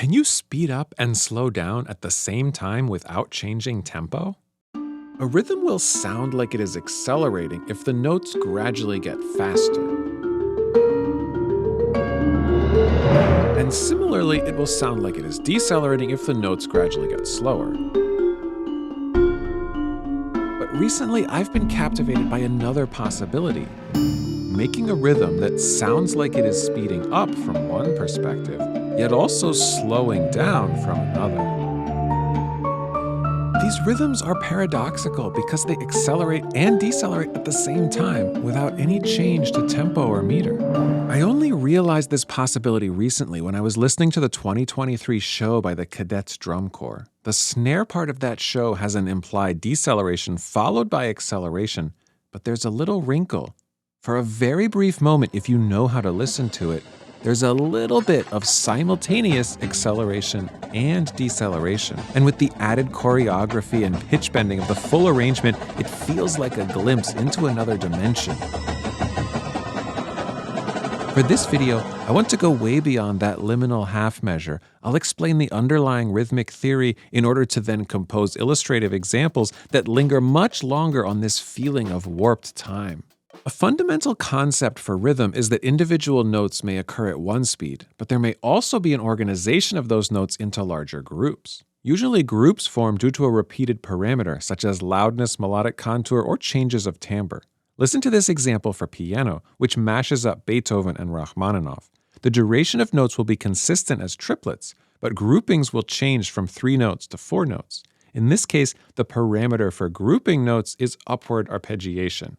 Can you speed up and slow down at the same time without changing tempo? A rhythm will sound like it is accelerating if the notes gradually get faster. And similarly, it will sound like it is decelerating if the notes gradually get slower. But recently, I've been captivated by another possibility: making a rhythm that sounds like it is speeding up from one perspective, yet also slowing down from another. These rhythms are paradoxical because they accelerate and decelerate at the same time without any change to tempo or meter. I only realized this possibility recently when I was listening to the 2023 show by the Cadets drum corps. The snare part of that show has an implied deceleration followed by acceleration, but there's a little wrinkle. For a very brief moment, if you know how to listen to it, there's a little bit of simultaneous acceleration and deceleration. And with the added choreography and pitch bending of the full arrangement, it feels like a glimpse into another dimension. For this video, I want to go way beyond that liminal half measure. I'll explain the underlying rhythmic theory in order to then compose illustrative examples that linger much longer on this feeling of warped time. A fundamental concept for rhythm is that individual notes may occur at one speed, but there may also be an organization of those notes into larger groups. Usually groups form due to a repeated parameter, such as loudness, melodic contour, or changes of timbre. Listen to this example for piano, which mashes up Beethoven and Rachmaninoff. The duration of notes will be consistent as triplets, but groupings will change from 3 notes to 4 notes. In this case, the parameter for grouping notes is upward arpeggiation.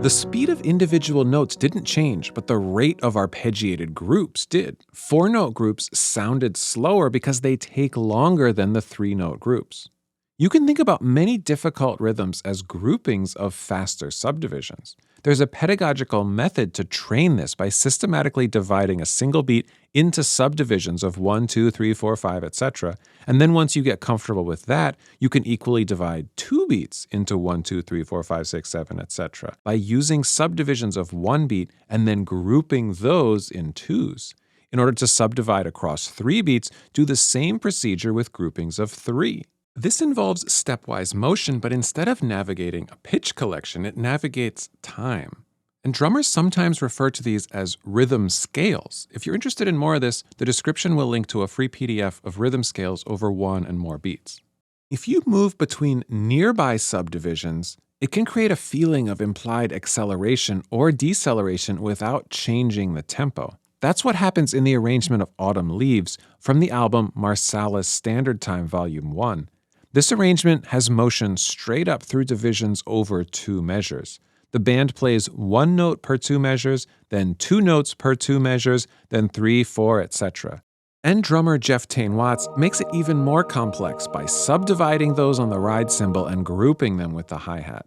The speed of individual notes didn't change, but the rate of arpeggiated groups did. 4-note groups sounded slower because they take longer than the 3-note groups. You can think about many difficult rhythms as groupings of faster subdivisions. There's a pedagogical method to train this by systematically dividing a single beat into subdivisions of 1, 2, 3, 4, 5, etc. And then once you get comfortable with that, you can equally divide 2 beats into 1, 2, 3, 4, 5, 6, 7, etc. by using subdivisions of 1 beat and then grouping those in 2s. In order to subdivide across 3 beats, do the same procedure with groupings of 3. This involves stepwise motion, but instead of navigating a pitch collection, it navigates time. And drummers sometimes refer to these as rhythm scales. If you're interested in more of this, the description will link to a free PDF of rhythm scales over 1 and more beats. If you move between nearby subdivisions, it can create a feeling of implied acceleration or deceleration without changing the tempo. That's what happens in the arrangement of Autumn Leaves from the album Marsalis Standard Time Volume 1. This arrangement has motion straight up through divisions over 2 measures. The band plays 1 note per 2 measures, then 2 notes per 2 measures, then 3, 4, etc. And drummer Jeff Tane Watts makes it even more complex by subdividing those on the ride cymbal and grouping them with the hi-hat.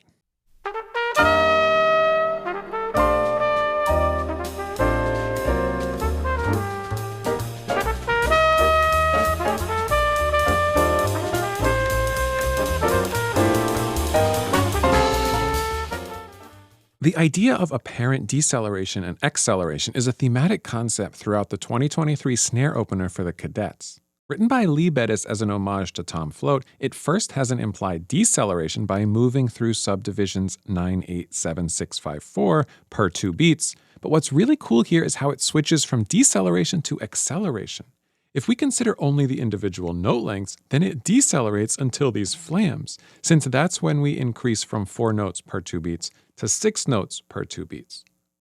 The idea of apparent deceleration and acceleration is a thematic concept throughout the 2023 snare opener for the Cadets. Written by Lee Bettis as an homage to Tom Float, it first has an implied deceleration by moving through subdivisions 9, 8, 7, 6, 5, 4 per 2 beats, but what's really cool here is how it switches from deceleration to acceleration. If we consider only the individual note lengths, then it decelerates until these flams, since that's when we increase from 4 notes per 2 beats to 6 notes per 2 beats.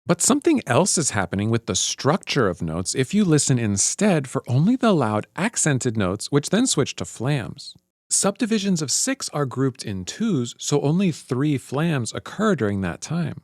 But something else is happening with the structure of notes if you listen instead for only the loud accented notes, which then switch to flams. Subdivisions of 6 are grouped in 2s, so only 3 flams occur during that time.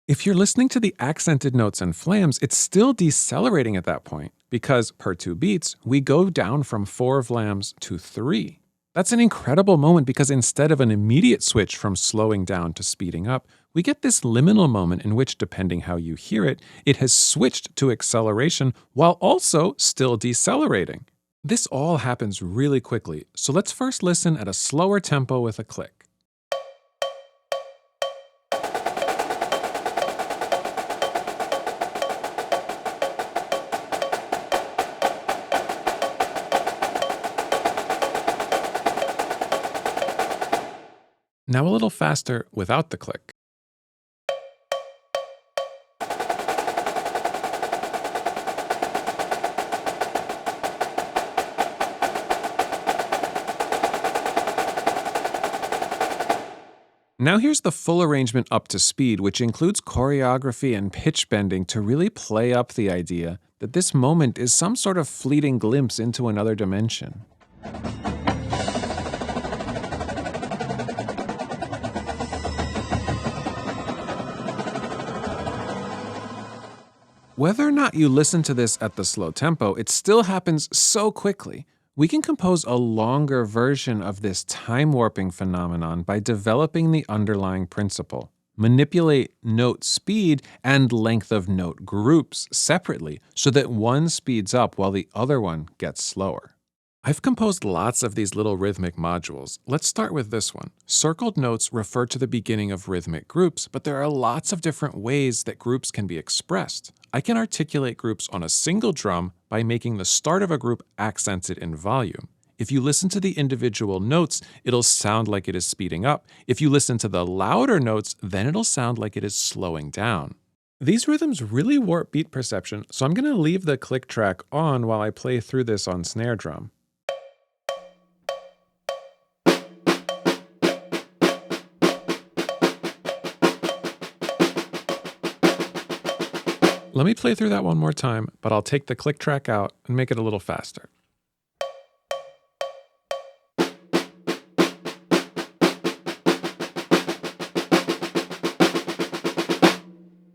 If you're listening to the accented notes and flams, it's still decelerating at that point, because per 2 beats, we go down from 4 flams to 3. That's an incredible moment because instead of an immediate switch from slowing down to speeding up, We get this liminal moment in which, depending how you hear it, it has switched to acceleration while also still decelerating. This all happens really quickly, so let's first listen at a slower tempo with a click. Now a little faster without the click. Now here's the full arrangement up to speed, which includes choreography and pitch bending to really play up the idea that this moment is some sort of fleeting glimpse into another dimension. Whether or not you listen to this at the slow tempo, it still happens so quickly. We can compose a longer version of this time warping phenomenon by developing the underlying principle. Manipulate note speed and length of note groups separately so that one speeds up while the other one gets slower. I've composed lots of these little rhythmic modules. Let's start with this one. Circled notes refer to the beginning of rhythmic groups, but there are lots of different ways that groups can be expressed. I can articulate groups on a single drum by making the start of a group accented in volume. If you listen to the individual notes, it'll sound like it is speeding up. If you listen to the louder notes, then it'll sound like it is slowing down. These rhythms really warp beat perception, so I'm going to leave the click track on while I play through this on snare drum. Let me play through that one more time, but I'll take the click track out and make it a little faster.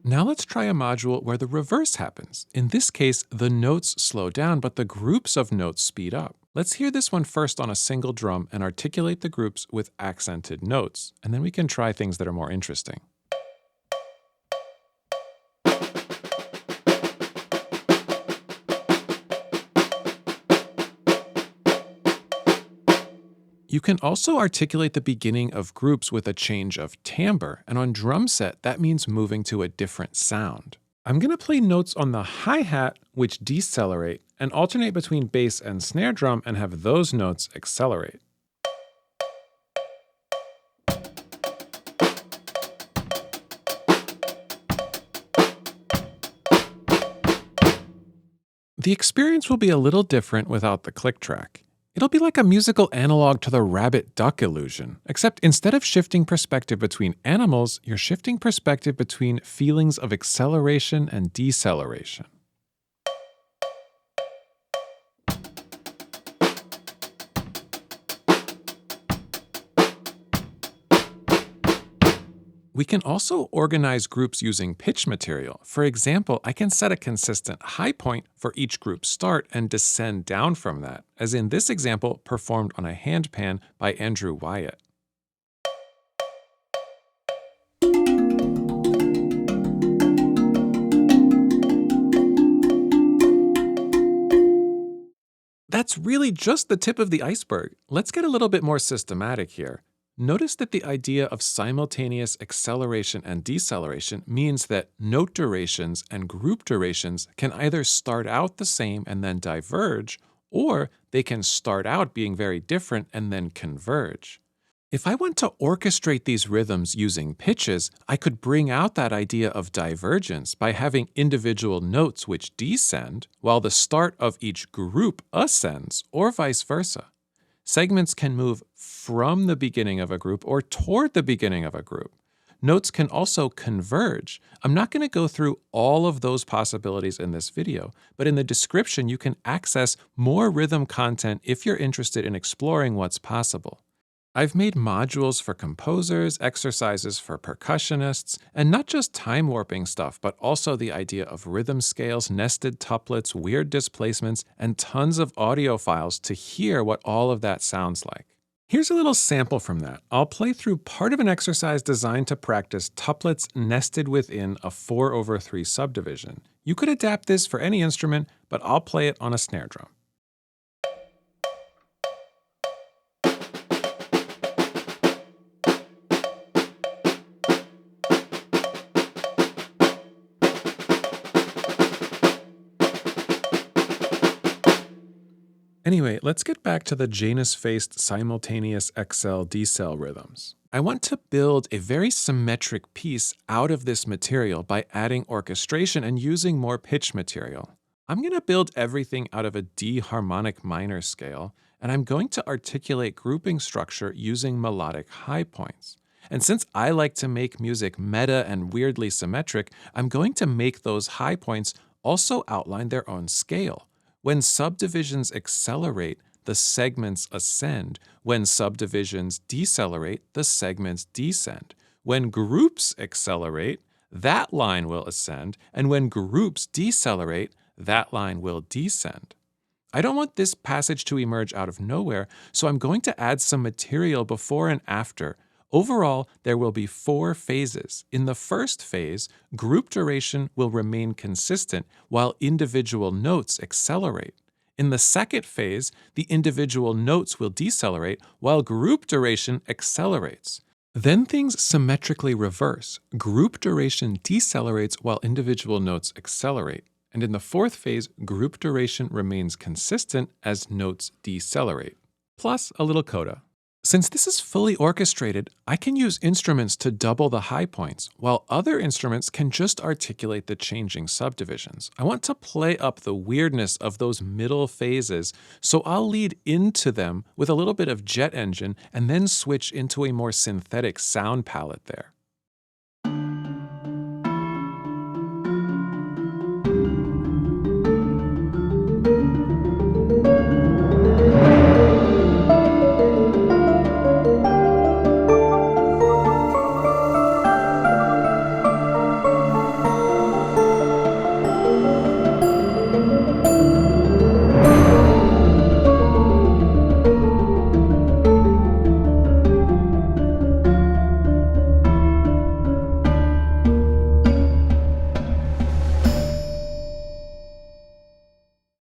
Now let's try a module where the reverse happens. In this case, the notes slow down, but the groups of notes speed up. Let's hear this one first on a single drum and articulate the groups with accented notes, and then we can try things that are more interesting. You can also articulate the beginning of groups with a change of timbre, and on drum set, that means moving to a different sound. I'm going to play notes on the hi-hat, which decelerate, and alternate between bass and snare drum and have those notes accelerate. The experience will be a little different without the click track. It'll be like a musical analog to the rabbit-duck illusion, except instead of shifting perspective between animals, you're shifting perspective between feelings of acceleration and deceleration. We can also organize groups using pitch material. For example, I can set a consistent high point for each group start and descend down from that, as in this example performed on a handpan by Andrew Wyatt. That's really just the tip of the iceberg. Let's get a little bit more systematic here. Notice that the idea of simultaneous acceleration and deceleration means that note durations and group durations can either start out the same and then diverge, or they can start out being very different and then converge. If I want to orchestrate these rhythms using pitches, I could bring out that idea of divergence by having individual notes which descend, while the start of each group ascends, or vice versa. Segments can move from the beginning of a group or toward the beginning of a group. Notes can also converge. I'm not going to go through all of those possibilities in this video, but in the description you can access more rhythm content if you're interested in exploring what's possible. I've made modules for composers, exercises for percussionists, and not just time warping stuff, but also the idea of rhythm scales, nested tuplets, weird displacements, and tons of audio files to hear what all of that sounds like. Here's a little sample from that. I'll play through part of an exercise designed to practice tuplets nested within a 4/3 subdivision. You could adapt this for any instrument, but I'll play it on a snare drum. Anyway, let's get back to the Janus-faced simultaneous XL-decel rhythms. I want to build a very symmetric piece out of this material by adding orchestration and using more pitch material. I'm going to build everything out of a D harmonic minor scale, and I'm going to articulate grouping structure using melodic high points. And since I like to make music meta and weirdly symmetric, I'm going to make those high points also outline their own scale. When subdivisions accelerate, the segments ascend. When subdivisions decelerate, the segments descend. When groups accelerate, that line will ascend, and when groups decelerate, that line will descend. I don't want this passage to emerge out of nowhere, so I'm going to add some material before and after. Overall, there will be 4 phases. In the first phase, group duration will remain consistent while individual notes accelerate. In the second phase, the individual notes will decelerate while group duration accelerates. Then things symmetrically reverse. Group duration decelerates while individual notes accelerate. And in the fourth phase, group duration remains consistent as notes decelerate. Plus a little coda. Since this is fully orchestrated, I can use instruments to double the high points, while other instruments can just articulate the changing subdivisions. I want to play up the weirdness of those middle phases, so I'll lead into them with a little bit of jet engine and then switch into a more synthetic sound palette there.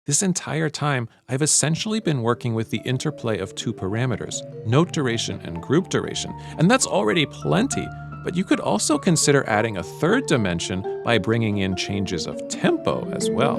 This entire time, I've essentially been working with the interplay of 2 parameters, note duration and group duration, and that's already plenty, but you could also consider adding a third dimension by bringing in changes of tempo as well.